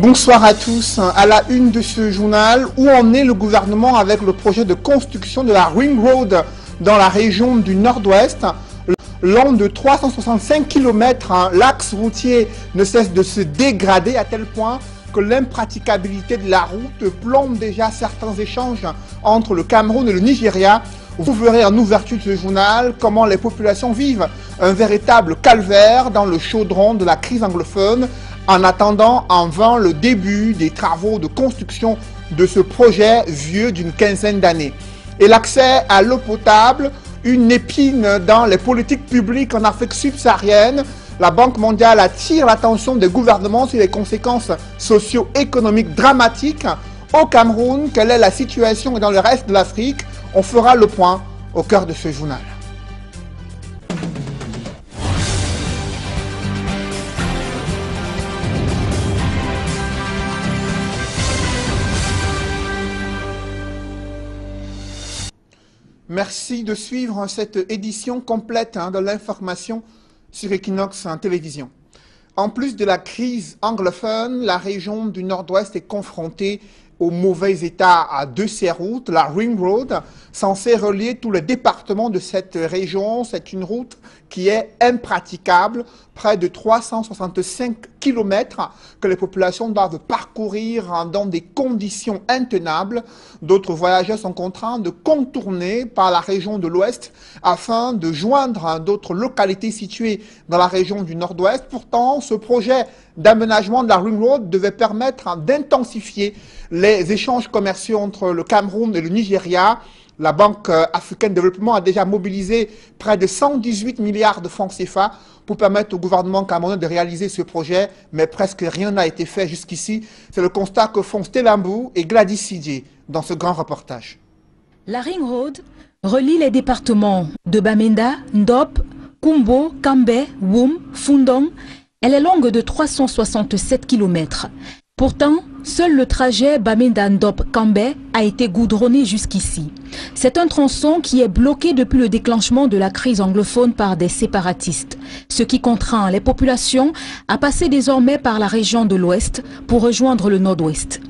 Bonsoir à tous. À la une de ce journal, où en est le gouvernement avec le projet de construction de la Ring Road dans la région du Nord-Ouest? Long de 365 km, l'axe routier ne cesse de se dégrader à tel point que l'impraticabilité de la route plombe déjà certains échanges entre le Cameroun et le Nigeria. Vous verrez en ouverture de ce journal comment les populations vivent un véritable calvaire dans le chaudron de la crise anglophone, en attendant en vain le début des travaux de construction de ce projet vieux d'une quinzaine d'années. Et l'accès à l'eau potable, une épine dans les politiques publiques en Afrique subsaharienne. La Banque mondiale attire l'attention des gouvernements sur les conséquences socio-économiques dramatiques au Cameroun. Quelle est la situation dans le reste de l'Afrique? On fera le point au cœur de ce journal. Merci de suivre cette édition complète de l'information sur Equinox en télévision. En plus de la crise anglophone, la région du Nord-Ouest est confrontée au mauvais état de ses routes. La Ring Road, censée relier tous les départements de cette région, c'est une route qui est impraticable. Près de 365 km que les populations doivent parcourir dans des conditions intenables. D'autres voyageurs sont contraints de contourner par la région de l'Ouest afin de joindre d'autres localités situées dans la région du Nord-Ouest. Pourtant, ce projet d'aménagement de la Ring Road devait permettre d'intensifier les échanges commerciaux entre le Cameroun et le Nigeria. La Banque africaine de développement a déjà mobilisé près de 118 milliards de francs CFA pour permettre au gouvernement camerounais de réaliser ce projet, mais presque rien n'a été fait jusqu'ici. C'est le constat que font Stelambou et Gladys Sidje dans ce grand reportage. La Ring Road relie les départements de Bamenda, Ndop, Kumbo, Kambé, Woum, Fundong. Elle est longue de 367 km. Pourtant, seul le trajet Bamenda-Ndop-Kambé a été goudronné jusqu'ici. C'est un tronçon qui est bloqué depuis le déclenchement de la crise anglophone par des séparatistes, ce qui contraint les populations à passer désormais par la région de l'Ouest pour rejoindre le Nord-Ouest.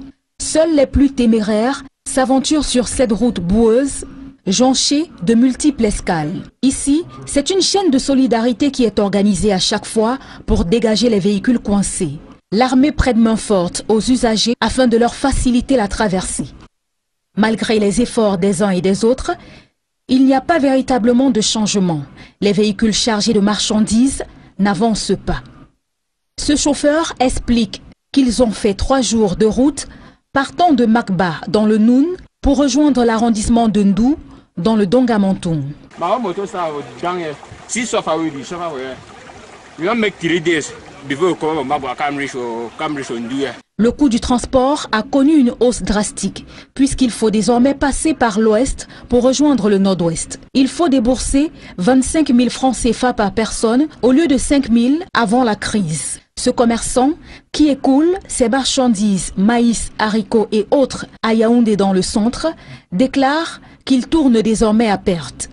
Seuls les plus téméraires s'aventurent sur cette route boueuse, jonchée de multiples escales. Ici, c'est une chaîne de solidarité qui est organisée à chaque fois pour dégager les véhicules coincés. L'armée prête main forte aux usagers afin de leur faciliter la traversée. Malgré les efforts des uns et des autres, il n'y a pas véritablement de changement. Les véhicules chargés de marchandises n'avancent pas. Ce chauffeur explique qu'ils ont fait 3 jours de route partant de Makba dans le Noun pour rejoindre l'arrondissement de Ndou dans le Dongamontoum. Le coût du transport a connu une hausse drastique puisqu'il faut désormais passer par l'Ouest pour rejoindre le Nord-Ouest. Il faut débourser 25 000 francs CFA par personne au lieu de 5 000 avant la crise. Ce commerçant qui écoule ses marchandises, maïs, haricots et autres à Yaoundé dans le centre déclare qu'il tourne désormais à perte.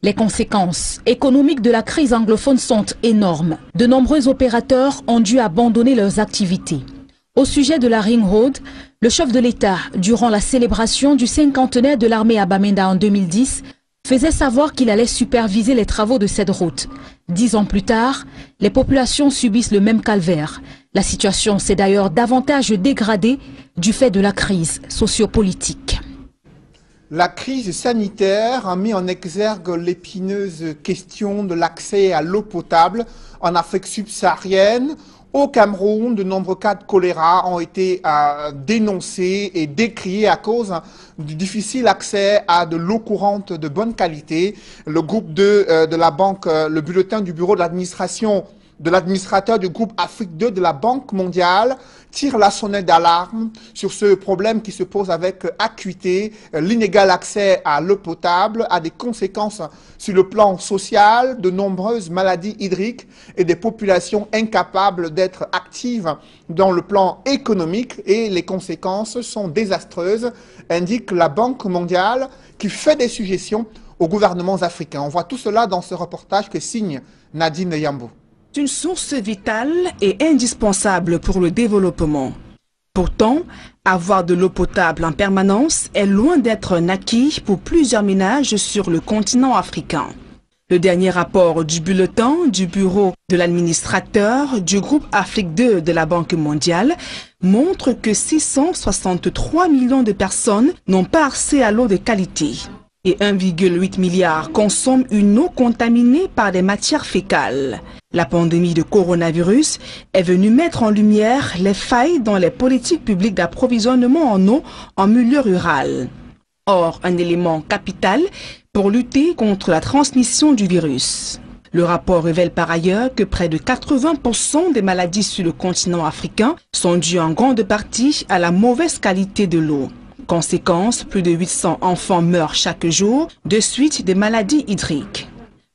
Les conséquences économiques de la crise anglophone sont énormes. De nombreux opérateurs ont dû abandonner leurs activités. Au sujet de la Ring Road, le chef de l'État, durant la célébration du 50e de l'armée à Bamenda en 2010, faisait savoir qu'il allait superviser les travaux de cette route. 10 ans plus tard, les populations subissent le même calvaire. La situation s'est d'ailleurs davantage dégradée du fait de la crise sociopolitique. La crise sanitaire a mis en exergue l'épineuse question de l'accès à l'eau potable en Afrique subsaharienne. Au Cameroun, de nombreux cas de choléra ont été dénoncés et décriés à cause du difficile accès à de l'eau courante de bonne qualité. Le groupe de la banque, le bulletin du bureau de l'administration de l'administrateur du groupe Afrique 2 de la Banque mondiale tire la sonnette d'alarme sur ce problème qui se pose avec acuité. L'inégal accès à l'eau potable a des conséquences sur le plan social, de nombreuses maladies hydriques et des populations incapables d'être actives dans le plan économique, et les conséquences sont désastreuses, indique la Banque mondiale qui fait des suggestions aux gouvernements africains. On voit tout cela dans ce reportage que signe Nadine Yambo. C'est une source vitale et indispensable pour le développement. Pourtant, avoir de l'eau potable en permanence est loin d'être un acquis pour plusieurs ménages sur le continent africain. Le dernier rapport du bulletin du bureau de l'administrateur du groupe Afrique 2 de la Banque mondiale montre que 663 millions de personnes n'ont pas accès à l'eau de qualité. Et 1,8 milliard consomment une eau contaminée par des matières fécales. La pandémie de coronavirus est venue mettre en lumière les failles dans les politiques publiques d'approvisionnement en eau en milieu rural. Or, un élément capital pour lutter contre la transmission du virus. Le rapport révèle par ailleurs que près de 80% des maladies sur le continent africain sont dues en grande partie à la mauvaise qualité de l'eau. Conséquence, plus de 800 enfants meurent chaque jour de suite des maladies hydriques.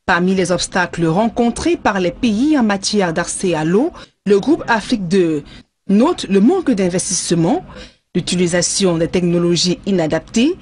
Parmi les obstacles rencontrés par les pays en matière d'accès à l'eau, le groupe Afrique 2 note le manque d'investissement, l'utilisation des technologies inadaptées,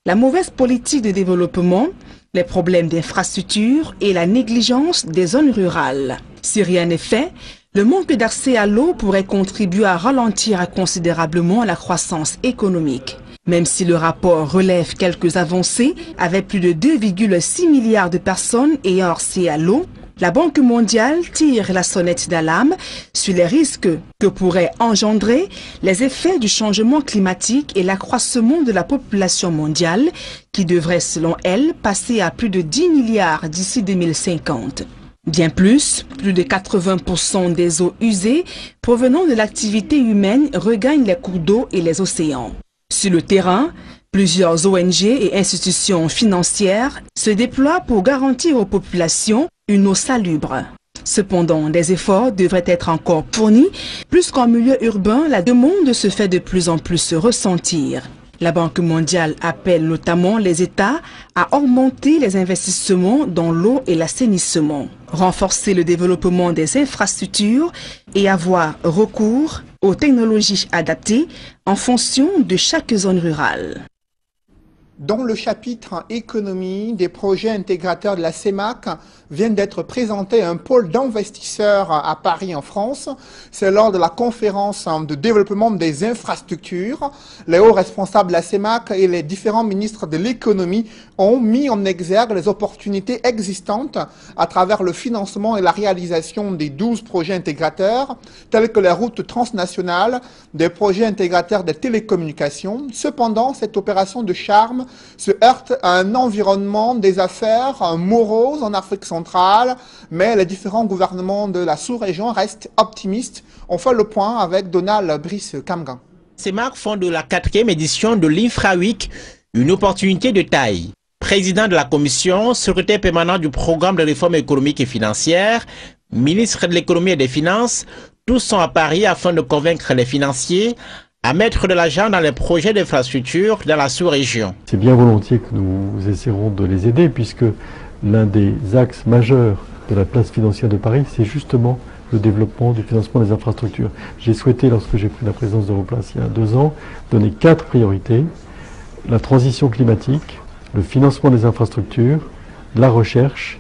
la mauvaise politique de développement, les problèmes d'infrastructure et la négligence des zones rurales. Si rien n'est fait, le manque d'accès à l'eau pourrait contribuer à ralentir considérablement la croissance économique. Même si le rapport relève quelques avancées, avec plus de 2,6 milliards de personnes ayant accès à l'eau, la Banque mondiale tire la sonnette d'alarme sur les risques que pourraient engendrer les effets du changement climatique et l'accroissement de la population mondiale, qui devrait, selon elle, passer à plus de 10 milliards d'ici 2050. Bien plus de 80% des eaux usées provenant de l'activité humaine regagnent les cours d'eau et les océans. Sur le terrain, plusieurs ONG et institutions financières se déploient pour garantir aux populations une eau salubre. Cependant, des efforts devraient être encore fournis, plus qu'en milieu urbain, la demande se fait de plus en plus ressentir. La Banque mondiale appelle notamment les États à augmenter les investissements dans l'eau et l'assainissement, renforcer le développement des infrastructures et avoir recours aux technologies adaptées en fonction de chaque zone rurale. Dans le chapitre économie, des projets intégrateurs de la CEMAC viennent d'être présentés à un pôle d'investisseurs à Paris en France. C'est lors de la conférence de développement des infrastructures. Les hauts responsables de la CEMAC et les différents ministres de l'économie ont mis en exergue les opportunités existantes à travers le financement et la réalisation des 12 projets intégrateurs, tels que les routes transnationales, des projets intégrateurs des télécommunications. Cependant, cette opération de charme se heurte à un environnement des affaires morose en Afrique centrale, mais les différents gouvernements de la sous-région restent optimistes. On fait le point avec Donald Brice-Kamgan. CEMAC font de la 4e édition de l'Infra Week une opportunité de taille. Président de la commission, secrétaire permanent du programme de réforme économique et financière, ministre de l'économie et des finances, tous sont à Paris afin de convaincre les financiers à mettre de l'argent dans les projets d'infrastructure dans la sous-région. C'est bien volontiers que nous essaierons de les aider, puisque l'un des axes majeurs de la place financière de Paris, c'est justement le développement du financement des infrastructures. J'ai souhaité, lorsque j'ai pris la présidence d'Europlace il y a 2 ans, donner 4 priorités: la transition climatique, le financement des infrastructures, la recherche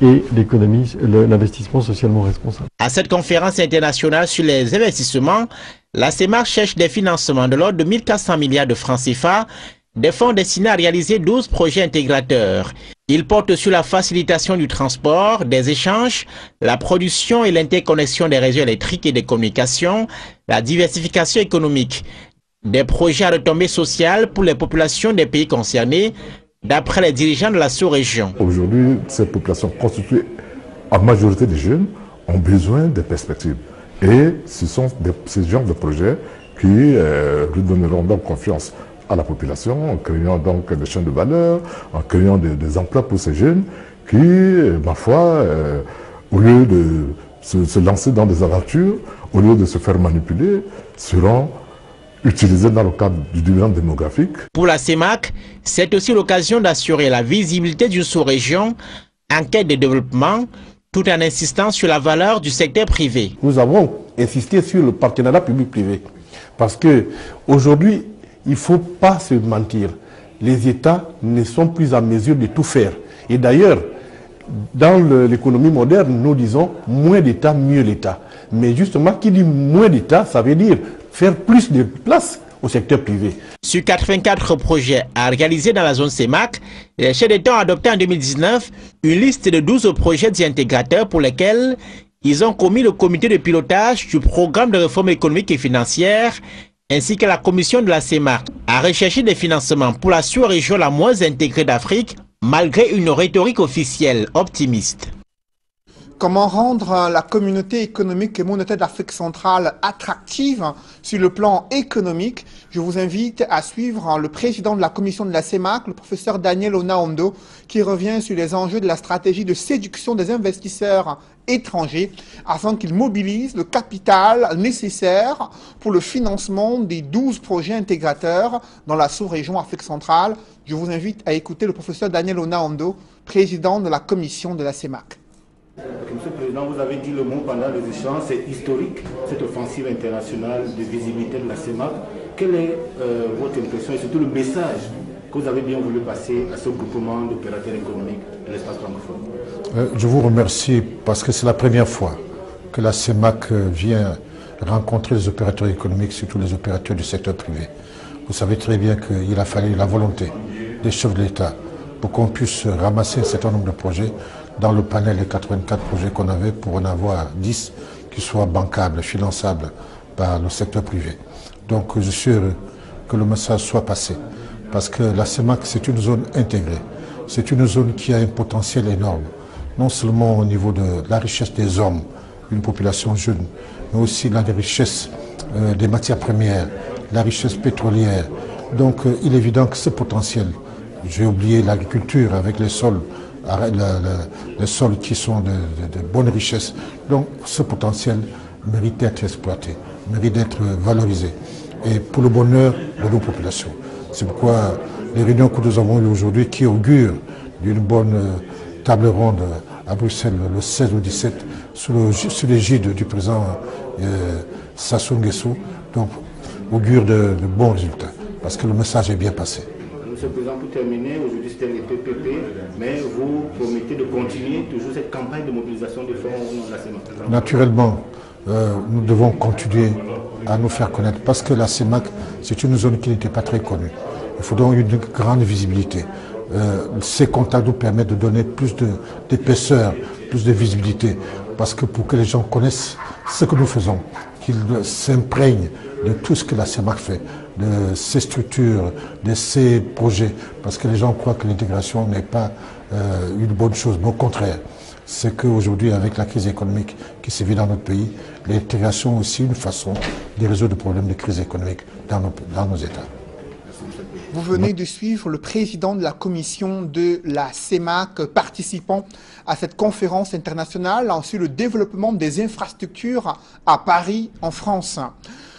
et l'investissement socialement responsable. À cette conférence internationale sur les investissements, la CEMAC cherche des financements de l'ordre de 1400 milliards de francs CFA, des fonds destinés à réaliser 12 projets intégrateurs. Ils portent sur la facilitation du transport, des échanges, la production et l'interconnexion des réseaux électriques et des communications, la diversification économique, des projets à retombée sociale pour les populations des pays concernés, d'après les dirigeants de la sous-région. Aujourd'hui, ces populations constituées en majorité des jeunes ont besoin de perspectives. Et ce sont ces genres de projets qui redonneront donc confiance à la population, en créant donc des chaînes de valeur, en créant des emplois pour ces jeunes qui, ma foi, au lieu de se lancer dans des aventures, au lieu de se faire manipuler, seront utilisés dans le cadre du dividende démographique. Pour la CEMAC, c'est aussi l'occasion d'assurer la visibilité d'une sous-région en quête de développement, tout en insistant sur la valeur du secteur privé. Nous avons insisté sur le partenariat public-privé parce qu'aujourd'hui, il ne faut pas se mentir. Les États ne sont plus en mesure de tout faire. Et d'ailleurs, dans l'économie moderne, nous disons moins d'État, mieux l'État. Mais justement, qui dit moins d'État, ça veut dire faire plus de place au secteur privé. Sur 84 projets à réaliser dans la zone CEMAC, les chefs d'État ont adopté en 2019 une liste de 12 projets intégrateurs pour lesquels ils ont commis le comité de pilotage du programme de réforme économique et financière ainsi que la commission de la CEMAC a recherché des financements pour la sous-région la moins intégrée d'Afrique malgré une rhétorique officielle optimiste. Comment rendre la communauté économique et monétaire d'Afrique centrale attractive sur le plan économique? Je vous invite à suivre le président de la commission de la CEMAC, le professeur Daniel Onaondo, qui revient sur les enjeux de la stratégie de séduction des investisseurs étrangers afin qu'ils mobilisent le capital nécessaire pour le financement des 12 projets intégrateurs dans la sous-région Afrique centrale. Je vous invite à écouter le professeur Daniel Onaondo, président de la commission de la CEMAC. Monsieur le Président, vous avez dit le mot pendant les échanges, c'est historique, cette offensive internationale de visibilité de la CEMAC. Quelle est votre impression et surtout le message que vous avez bien voulu passer à ce groupement d'opérateurs économiques de l'espace francophone? Je vous remercie parce que c'est la première fois que la CEMAC vient rencontrer les opérateurs économiques, surtout les opérateurs du secteur privé. Vous savez très bien qu'il a fallu la volonté des chefs de l'État pour qu'on puisse ramasser un certain nombre de projets dans le panel des 84 projets qu'on avait pour en avoir 10 qui soient bancables, finançables par le secteur privé. Donc je suis heureux que le message soit passé parce que la CEMAC c'est une zone intégrée, c'est une zone qui a un potentiel énorme, non seulement au niveau de la richesse des hommes, une population jeune, mais aussi la richesse des matières premières, la richesse pétrolière. Donc il est évident que ce potentiel, j'ai oublié l'agriculture avec les sols, les sols qui sont de bonne richesse. Donc ce potentiel mérite d'être exploité, mérite d'être valorisé. Et pour le bonheur de nos populations. C'est pourquoi les réunions que nous avons eues aujourd'hui qui augurent d'une bonne table ronde à Bruxelles le 16 ou 17 sous l'égide du président Sassou Nguesso, donc augurent de bons résultats parce que le message est bien passé. Monsieur le Président, pour terminer, aujourd'hui c'était les PPP, mais vous promettez de continuer toujours cette campagne de mobilisation de fonds au nom de la CEMAC? Naturellement, nous devons continuer à nous faire connaître parce que la CEMAC, c'est une zone qui n'était pas très connue. Il faut donc une grande visibilité. Ces contacts nous permettent de donner plus d'épaisseur, plus de visibilité, parce que pour que les gens connaissent ce que nous faisons, qu'ils s'imprègnent de tout ce que la CEMAC fait, de ses structures, de ses projets, parce que les gens croient que l'intégration n'est pas une bonne chose, mais au contraire, c'est qu'aujourd'hui, avec la crise économique qui sévit dans notre pays, l'intégration est aussi une façon de résoudre le problème de crise économique dans nos États. Vous venez de suivre le président de la commission de la CEMAC participant à cette conférence internationale sur le développement des infrastructures à Paris, en France.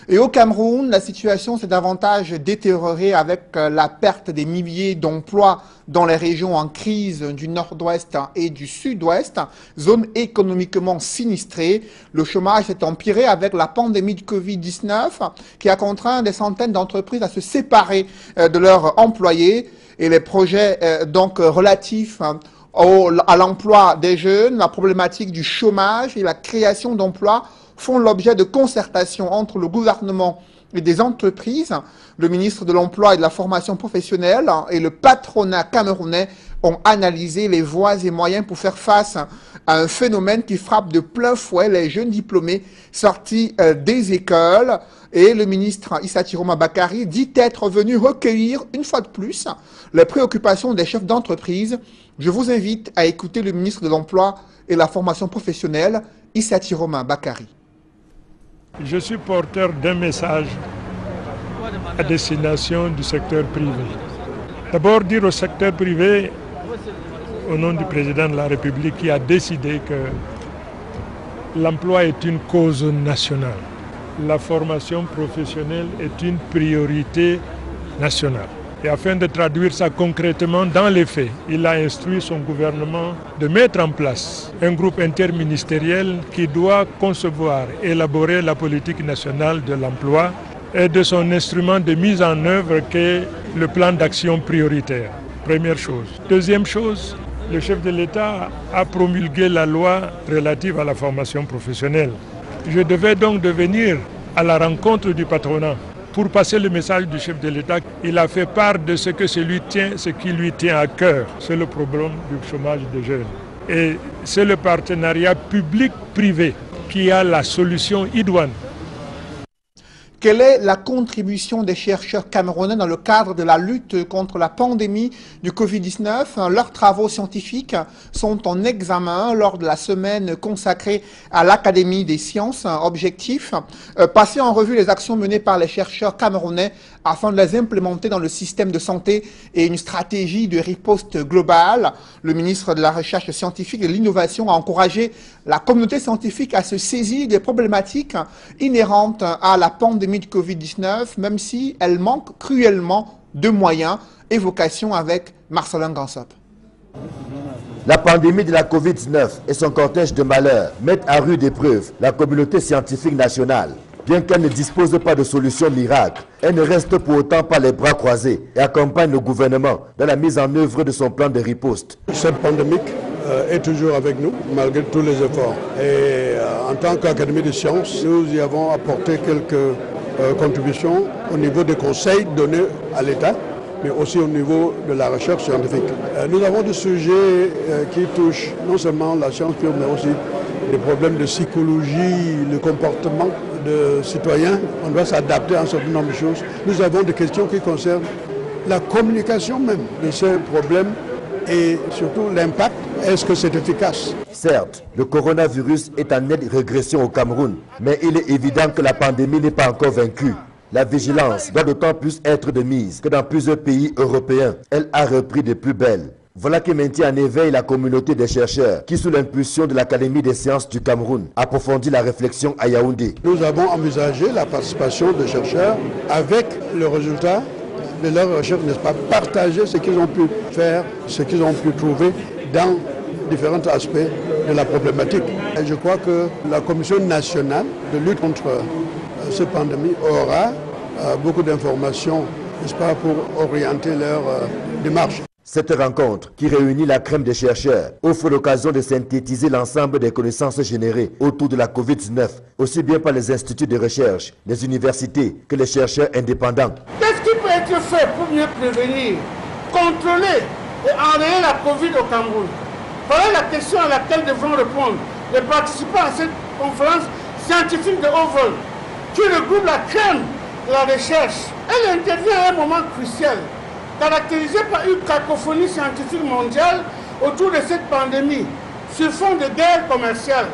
Et au Cameroun, la situation s'est davantage détériorée avec la perte des milliers d'emplois dans les régions en crise du nord-ouest et du sud-ouest, zone économiquement sinistrée. Le chômage s'est empiré avec la pandémie du Covid-19 qui a contraint des centaines d'entreprises à se séparer de leurs employés et les projets donc relatifs à l'emploi des jeunes, la problématique du chômage et la création d'emplois font l'objet de concertations entre le gouvernement et des entreprises. Le ministre de l'Emploi et de la Formation professionnelle et le patronat camerounais ont analysé les voies et moyens pour faire face à un phénomène qui frappe de plein fouet les jeunes diplômés sortis des écoles. Et le ministre Issa Tiroma Bakari dit être venu recueillir une fois de plus les préoccupations des chefs d'entreprise. Je vous invite à écouter le ministre de l'Emploi et de la Formation professionnelle, Issa Tiroma Bakari. Je suis porteur d'un message à destination du secteur privé. D'abord dire au secteur privé, au nom du président de la République qui a décidé que l'emploi est une cause nationale. La formation professionnelle est une priorité nationale. Et afin de traduire ça concrètement dans les faits, il a instruit son gouvernement de mettre en place un groupe interministériel qui doit concevoir, élaborer la politique nationale de l'emploi et de son instrument de mise en œuvre qu'est le plan d'action prioritaire. Première chose. Deuxième chose, le chef de l'État a promulgué la loi relative à la formation professionnelle. Je devais donc devenir à la rencontre du patronat pour passer le message du chef de l'État. Il a fait part de ce qui lui tient à cœur, c'est le problème du chômage des jeunes. Et c'est le partenariat public-privé qui a la solution idoine. Quelle est la contribution des chercheurs camerounais dans le cadre de la lutte contre la pandémie du Covid-19 ? Leurs travaux scientifiques sont en examen lors de la semaine consacrée à l'Académie des sciences. Objectif, passer en revue les actions menées par les chercheurs camerounais afin de les implémenter dans le système de santé et une stratégie de riposte globale. Le ministre de la Recherche scientifique et de l'Innovation a encouragé la communauté scientifique à se saisir des problématiques inhérentes à la pandémie de Covid-19, même si elle manque cruellement de moyens. Évocation avec Marcelin Gansop. La pandémie de la Covid-19 et son cortège de malheurs mettent à rude épreuve la communauté scientifique nationale. Bien qu'elle ne dispose pas de solution miracle, elle ne reste pour autant pas les bras croisés et accompagne le gouvernement dans la mise en œuvre de son plan de riposte. Cette pandémie est toujours avec nous, malgré tous les efforts. Et en tant qu'Académie des sciences, nous y avons apporté quelques contributions au niveau des conseils donnés à l'État, mais aussi au niveau de la recherche scientifique. Nous avons des sujets qui touchent non seulement la science pure, mais aussi des problèmes de psychologie, le comportement de citoyens. On doit s'adapter à un certain nombre de choses. Nous avons des questions qui concernent la communication même de ces problèmes et surtout l'impact. Est-ce que c'est efficace? Certes, le coronavirus est en nette régression au Cameroun, mais il est évident que la pandémie n'est pas encore vaincue. La vigilance doit d'autant plus être de mise que dans plusieurs pays européens, elle a repris de plus belle. Voilà qui maintient en éveil la communauté des chercheurs qui, sous l'impulsion de l'Académie des sciences du Cameroun, approfondit la réflexion à Yaoundé. Nous avons envisagé la participation des chercheurs avec le résultat de leur recherche, n'est-ce pas, partager ce qu'ils ont pu faire, ce qu'ils ont pu trouver dans différents aspects de la problématique. Et je crois que la Commission nationale de lutte contre cette pandémie aura beaucoup d'informations, n'est-ce pas, pour orienter leur démarche. Cette rencontre, qui réunit la crème des chercheurs, offre l'occasion de synthétiser l'ensemble des connaissances générées autour de la Covid-19, aussi bien par les instituts de recherche, les universités que les chercheurs indépendants. Qu'est-ce qui peut être fait pour mieux prévenir, contrôler et enrayer la Covid au Cameroun? Voilà la question à laquelle devront répondre les participants à cette conférence scientifique de haut vol, qui regroupe la crème de la recherche. Elle intervient à un moment crucial, caractérisé par une cacophonie scientifique mondiale autour de cette pandémie, sur fond de guerre commerciale,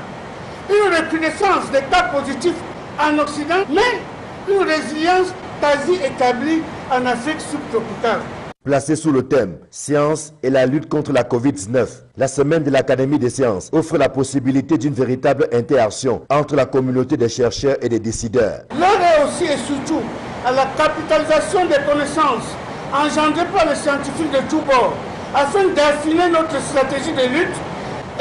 une recrudescence des cas positifs en Occident, mais une résilience quasi établie en Afrique subtropicale. Placée sous le thème « Science et la lutte contre la Covid-19 », la semaine de l'Académie des sciences offre la possibilité d'une véritable interaction entre la communauté des chercheurs et des décideurs. L'heure est aussi et surtout à la capitalisation des connaissances engendrées par les scientifiques de tous bords, afin d'affiner notre stratégie de lutte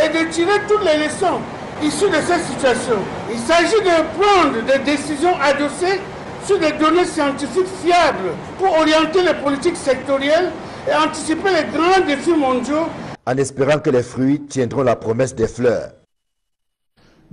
et de tirer toutes les leçons issues de cette situation. Il s'agit de prendre des décisions adossées sur des données scientifiques fiables pour orienter les politiques sectorielles et anticiper les grands défis mondiaux. En espérant que les fruits tiendront la promesse des fleurs.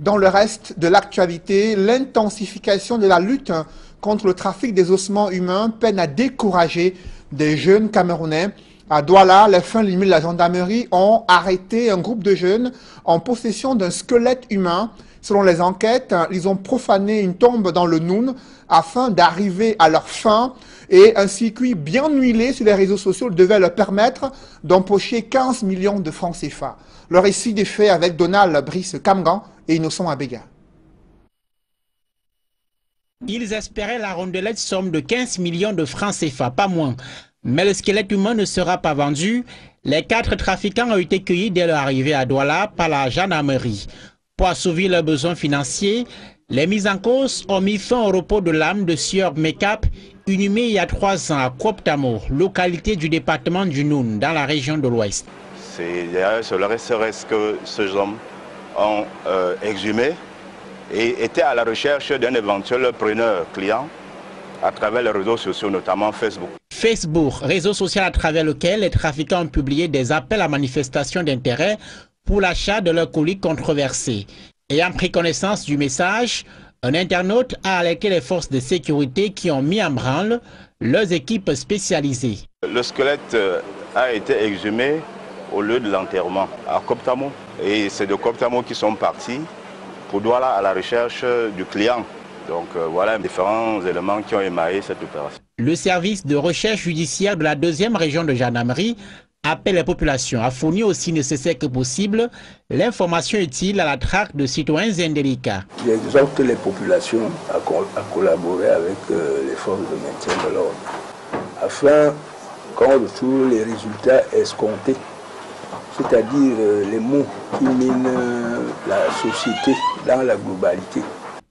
Dans le reste de l'actualité, l'intensification de la lutte contre le trafic des ossements humains peine à décourager des jeunes Camerounais. À Douala, les fins limites de la gendarmerie ont arrêté un groupe de jeunes en possession d'un squelette humain. Selon les enquêtes, ils ont profané une tombe dans le Noun afin d'arriver à leur fin, et un circuit bien huilé sur les réseaux sociaux devait leur permettre d'empocher 15 millions de francs CFA. Le récit des faits avec Donald Brice Kamgan et Innocent Abega. Ils espéraient la rondelette somme de 15 millions de francs CFA, pas moins. Mais le squelette humain ne sera pas vendu. Les 4 trafiquants ont été cueillis dès leur arrivée à Douala par la gendarmerie. Pour assouvir leurs besoins financiers, les mises en cause ont mis fin au repos de l'âme de Sieur Mekap, inhumé il y a 3 ans à Koptamo, localité du département du Noun, dans la région de l'Ouest. Serait-ce que ces hommes ont exhumé et étaient à la recherche d'un éventuel preneur client à travers les réseaux sociaux, notamment Facebook. Facebook, réseau social à travers lequel les trafiquants ont publié des appels à manifestation d'intérêt pour l'achat de leurs colis controversés. Ayant pris connaissance du message, un internaute a alerté les forces de sécurité qui ont mis en branle leurs équipes spécialisées. Le squelette a été exhumé au lieu de l'enterrement à Koptamo. Et c'est de Koptamo qui sont partis pour Douala à la recherche du client. Donc voilà différents éléments qui ont émaillé cette opération. Le service de recherche judiciaire de la 2e région de gendarmerie appelle les populations à fournir aussi nécessaire que possible l'information utile à la traque de citoyens indélicats. J'exhorte les populations à collaborer avec les forces de maintien de l'ordre afin qu'on retrouve les résultats escomptés, c'est-à-dire les mots qui minent la société dans la globalité.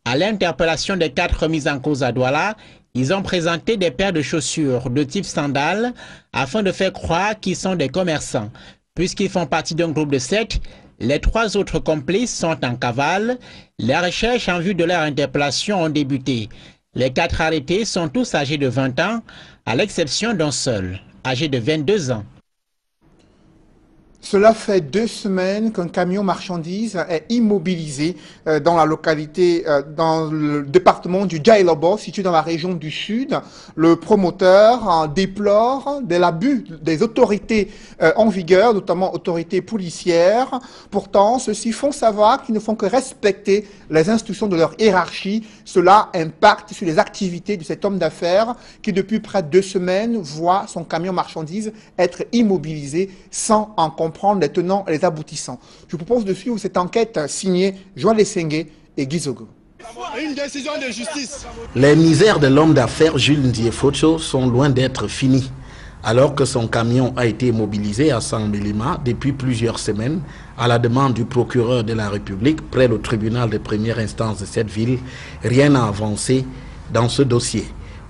À l'interpellation des 4 mises en cause à Douala, ils ont présenté des paires de chaussures de type sandales afin de faire croire qu'ils sont des commerçants. Puisqu'ils font partie d'un groupe de 7, les 3 autres complices sont en cavale. Les recherches en vue de leur interpellation ont débuté. Les 4 arrêtés sont tous âgés de 20 ans, à l'exception d'un seul, âgé de 22 ans. Cela fait 2 semaines qu'un camion marchandises est immobilisé dans la localité, dans le département du Djailobo, situé dans la région du Sud. Le promoteur déplore de l'abus des autorités en vigueur, notamment autorités policières. Pourtant, ceux-ci font savoir qu'ils ne font que respecter les instructions de leur hiérarchie. Cela impacte sur les activités de cet homme d'affaires qui, depuis près de 2 semaines, voit son camion marchandises être immobilisé sans en comprendre les tenants et les aboutissants. Je vous propose de suivre cette enquête signée Joël Essengue et Gizogo. Une décision de justice. Les misères de l'homme d'affaires Jules Ndiefocho sont loin d'être finies. Alors que son camion a été immobilisé à Sambelima depuis plusieurs semaines, à la demande du procureur de la République près le tribunal de première instance de cette ville, rien n'a avancé dans ce dossier.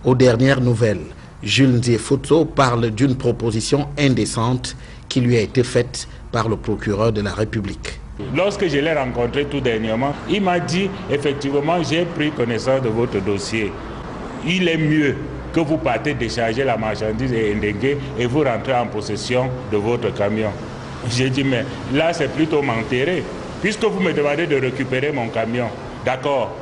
Aux dernières nouvelles, Jules Ndiefocho parle d'une proposition indécente qui lui a été faite par le procureur de la République. Lorsque je l'ai rencontré tout dernièrement, il m'a dit effectivement j'ai pris connaissance de votre dossier. Il est mieux que vous partez décharger la marchandise et Ndengue et vous rentrez en possession de votre camion. J'ai dit mais là c'est plutôt m'enterrer puisque vous me demandez de récupérer mon camion. D'accord.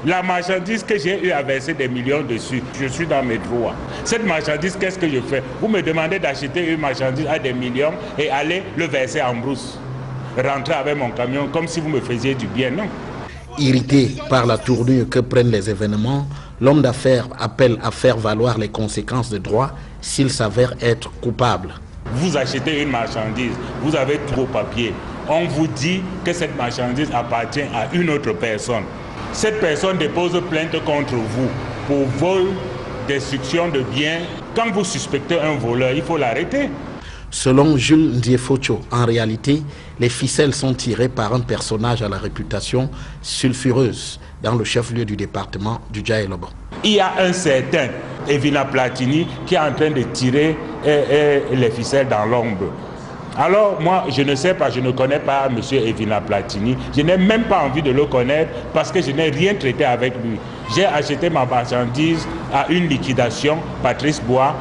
La marchandise que j'ai eu à verser des millions dessus, je suis dans mes droits. Cette marchandise, qu'est-ce que je fais? Vous me demandez d'acheter une marchandise à des millions et aller le verser en brousse. Rentrer avec mon camion comme si vous me faisiez du bien, non? Irrité par la tournure que prennent les événements, l'homme d'affaires appelle à faire valoir les conséquences de droit s'il s'avère être coupable. Vous achetez une marchandise, vous avez trop papier. On vous dit que cette marchandise appartient à une autre personne. Cette personne dépose plainte contre vous pour vol, destruction de biens. Quand vous suspectez un voleur, il faut l'arrêter. Selon Jules Ndiefocho, en réalité, les ficelles sont tirées par un personnage à la réputation sulfureuse dans le chef-lieu du département du Djailobo. Il y a un certain Evina Platini qui est en train de tirer les ficelles dans l'ombre. Alors moi, je ne sais pas, je ne connais pas M. Evina Platini. Je n'ai même pas envie de le connaître parce que je n'ai rien traité avec lui. J'ai acheté ma marchandise à une liquidation, Patrice Bois,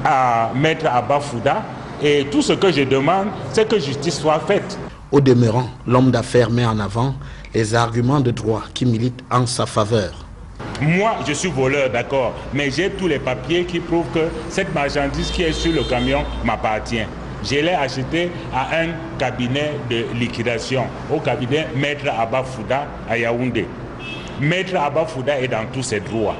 à Maître Abba Fouda. Et tout ce que je demande, c'est que justice soit faite. Au demeurant, l'homme d'affaires met en avant les arguments de droit qui militent en sa faveur. Moi, je suis voleur, d'accord, mais j'ai tous les papiers qui prouvent que cette marchandise qui est sur le camion m'appartient. Je l'ai acheté à un cabinet de liquidation, au cabinet Maître Abba Fouda à Yaoundé. Maître Abba Fouda est dans tous ses droits.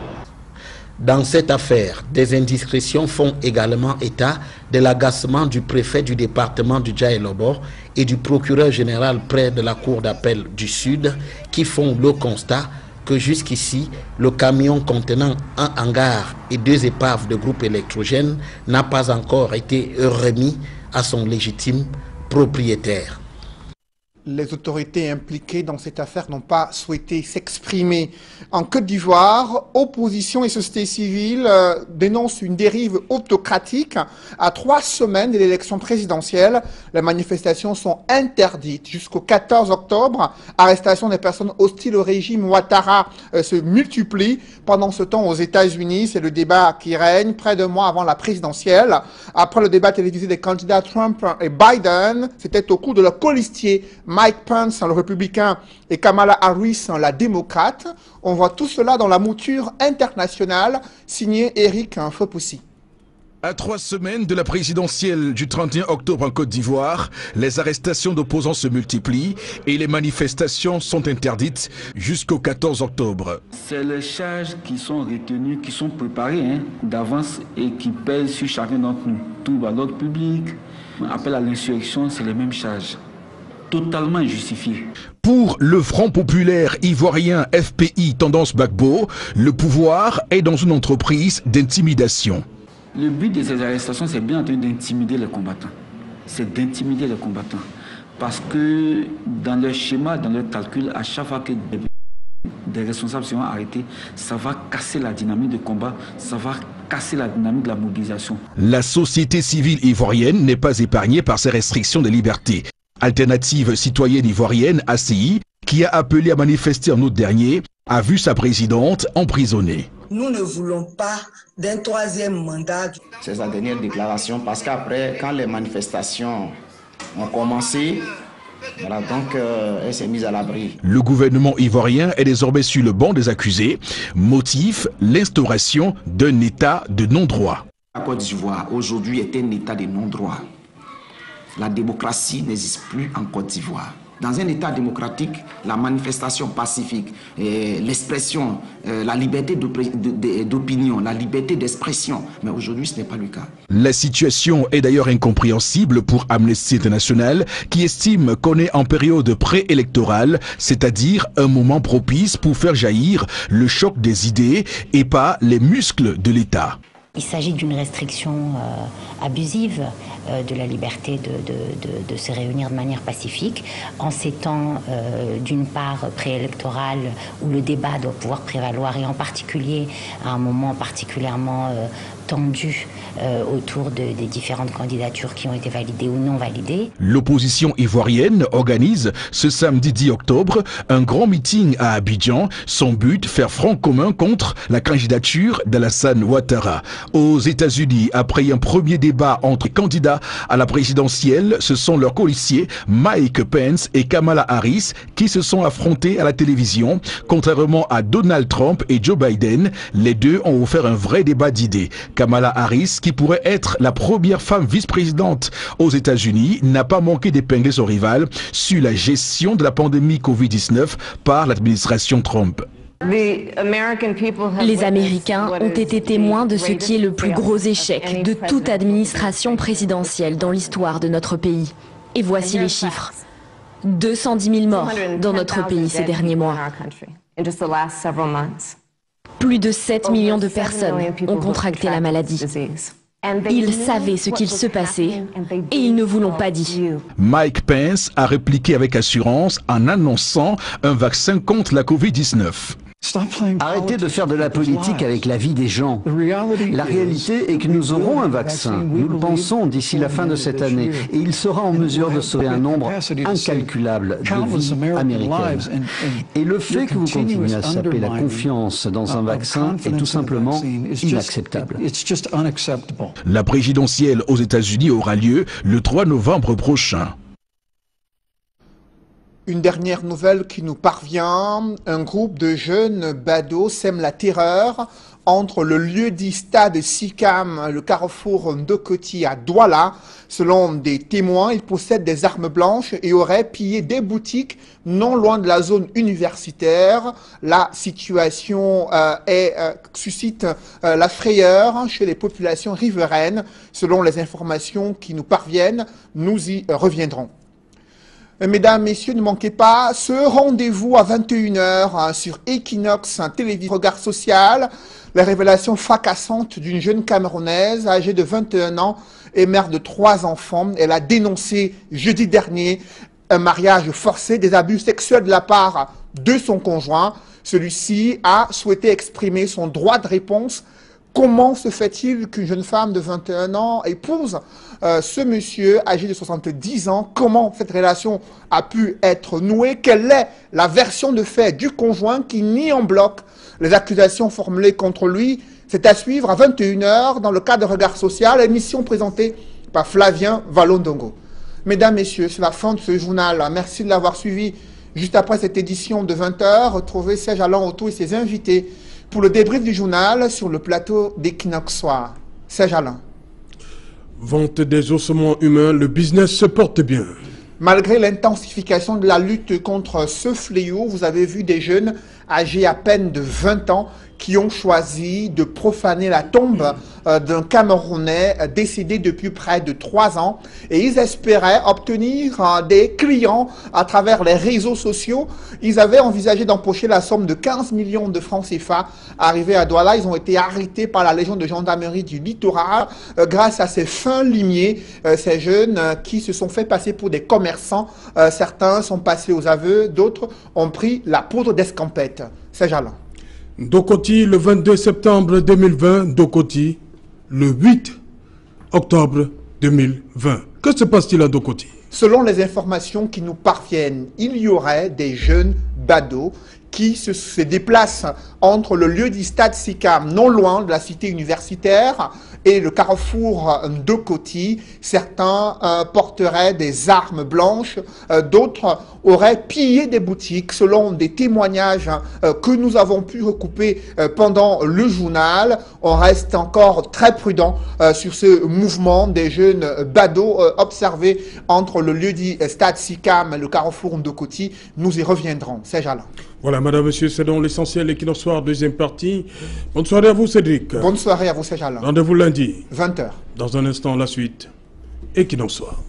Dans cette affaire, des indiscrétions font également état de l'agacement du préfet du département du Djailobo et du procureur général près de la cour d'appel du Sud qui font le constat que jusqu'ici, le camion contenant un hangar et 2 épaves de groupe électrogène n'a pas encore été remis à son légitime propriétaire. Les autorités impliquées dans cette affaire n'ont pas souhaité s'exprimer. En Côte d'Ivoire, opposition et société civile dénoncent une dérive autocratique. À 3 semaines de l'élection présidentielle, les manifestations sont interdites jusqu'au 14 octobre. Arrestation des personnes hostiles au régime Ouattara se multiplie. Pendant ce temps, aux États-Unis, c'est le débat qui règne près de mois avant la présidentielle. Après le débat télévisé des candidats Trump et Biden, c'était au coup de leur colistier Mike Pence, le républicain, et Kamala Harris, la démocrate. On voit tout cela dans la mouture internationale signée Eric Fopoussi. À 3 semaines de la présidentielle du 31 octobre en Côte d'Ivoire, les arrestations d'opposants se multiplient et les manifestations sont interdites jusqu'au 14 octobre. C'est les charges qui sont retenues, qui sont préparées d'avance et qui pèsent sur chacun d'entre nous. Trouble à l'ordre public, appel à l'insurrection, c'est les mêmes charges. Totalement injustifié. Pour le Front populaire ivoirien FPI Tendance Gbagbo, le pouvoir est dans une entreprise d'intimidation. Le but de ces arrestations, c'est bien entendu d'intimider les combattants. C'est d'intimider les combattants. Parce que dans leur schéma, dans leur calcul, à chaque fois que des responsables seront arrêtés, ça va casser la dynamique de combat, ça va casser la dynamique de la mobilisation. La société civile ivoirienne n'est pas épargnée par ces restrictions de liberté. Alternative citoyenne ivoirienne, ACI, qui a appelé à manifester en août dernier, a vu sa présidente emprisonnée. Nous ne voulons pas d'un 3e mandat. C'est sa dernière déclaration parce qu'après, quand les manifestations ont commencé, voilà, donc elle s'est mise à l'abri. Le gouvernement ivoirien est désormais sur le banc des accusés. Motif, l'instauration d'un état de non-droit. La Côte d'Ivoire aujourd'hui est un état de non-droit. La démocratie n'existe plus en Côte d'Ivoire. Dans un état démocratique, la manifestation pacifique, l'expression, la liberté d'opinion, la liberté d'expression, mais aujourd'hui ce n'est pas le cas. La situation est d'ailleurs incompréhensible pour Amnesty International qui estime qu'on est en période préélectorale, c'est-à-dire un moment propice pour faire jaillir le choc des idées et pas les muscles de l'État. Il s'agit d'une restriction abusive de la liberté de se réunir de manière pacifique en ces temps d'une part préélectoral où le débat doit pouvoir prévaloir et en particulier à un moment particulièrement tendu autour des différentes candidatures qui ont été validées ou non validées. L'opposition ivoirienne organise ce samedi 10 octobre un grand meeting à Abidjan. Son but, faire front commun contre la candidature d'Alassane Ouattara. Aux États-Unis, après un premier débat entre candidats à la présidentielle, ce sont leurs colistiers Mike Pence et Kamala Harris qui se sont affrontés à la télévision. Contrairement à Donald Trump et Joe Biden, les deux ont offert un vrai débat d'idées. Kamala Harris, qui pourrait être la première femme vice-présidente aux États-Unis, n'a pas manqué d'épingler son rival sur la gestion de la pandémie Covid-19 par l'administration Trump. Les Américains ont été témoins de ce qui est le plus gros échec de toute administration présidentielle dans l'histoire de notre pays. Et voici les chiffres. 210 000 morts dans notre pays ces derniers mois. Plus de 7 millions de personnes ont contracté la maladie. Ils savaient ce qu'il se passait et ils ne vous l'ont pas dit. Mike Pence a répliqué avec assurance en annonçant un vaccin contre la Covid-19. Arrêtez de faire de la politique avec la vie des gens. La réalité est que nous aurons un vaccin. Nous le pensons d'ici la fin de cette année. Et il sera en mesure de sauver un nombre incalculable de vies américaines. Et le fait que vous continuez à saper la confiance dans un vaccin est tout simplement inacceptable. La présidentielle aux États-Unis aura lieu le 3 novembre prochain. Une dernière nouvelle qui nous parvient, un groupe de jeunes badauds sème la terreur entre le lieu-dit stade Sicam, le carrefour Ndokoti à Douala. Selon des témoins, ils possèdent des armes blanches et auraient pillé des boutiques non loin de la zone universitaire. La situation suscite la frayeur chez les populations riveraines. Selon les informations qui nous parviennent, nous y reviendrons. Mesdames, Messieurs, ne manquez pas ce rendez-vous à 21h sur Equinox Télévision Regard Social. La révélation fracassante d'une jeune Camerounaise âgée de 21 ans et mère de 3 enfants. Elle a dénoncé jeudi dernier un mariage forcé, des abus sexuels de la part de son conjoint. Celui-ci a souhaité exprimer son droit de réponse. Comment se fait-il qu'une jeune femme de 21 ans épouse ce monsieur âgé de 70 ans? Comment cette relation a pu être nouée? Quelle est la version de fait du conjoint qui nie en bloc les accusations formulées contre lui? C'est à suivre à 21 h dans le cadre de Regard Social, émission présentée par Flavien Vallondongo. Mesdames, Messieurs, c'est la fin de ce journal. Merci de l'avoir suivi. Juste après cette édition de 20 h, retrouvez Serge Alain Auto et ses invités pour le débrief du journal sur le plateau d'Equinox Soir. Serge Alain. Vente des ossements humains, le business se porte bien. Malgré l'intensification de la lutte contre ce fléau, vous avez vu des jeunes âgés à peine de 20 ans qui ont choisi de profaner la tombe d'un Camerounais décédé depuis près de 3 ans. Et ils espéraient obtenir des clients à travers les réseaux sociaux. Ils avaient envisagé d'empocher la somme de 15 millions de francs CFA. Arrivés à Douala, ils ont été arrêtés par la Légion de gendarmerie du littoral grâce à ces fins limiers, ces jeunes qui se sont fait passer pour des commerçants. Certains sont passés aux aveux, d'autres ont pris la poudre d'escampette. C'est Jalan. Dokoti le 22 septembre 2020, Dokoti le 8 octobre 2020. Que se passe-t-il à Dokoti? Selon les informations qui nous parviennent, il y aurait des jeunes badauds qui se déplacent entre le lieu du stade Sikam, non loin de la cité universitaire, et le carrefour Dokoti. Certains porteraient des armes blanches, d'autres auraient pillé des boutiques. Selon des témoignages que nous avons pu recouper pendant le journal, on reste encore très prudent sur ce mouvement des jeunes badauds observés entre le lieu dit stade Sikam et le carrefour Dokoti. Nous y reviendrons. C'est Jalan. Voilà, madame, monsieur, c'est donc l'essentiel. Equinox Soir, deuxième partie. Bonne soirée à vous, Cédric. Bonne soirée à vous, c'est Jalan. Rendez-vous lundi. 20 h. Dans un instant, la suite. Equinox Soir.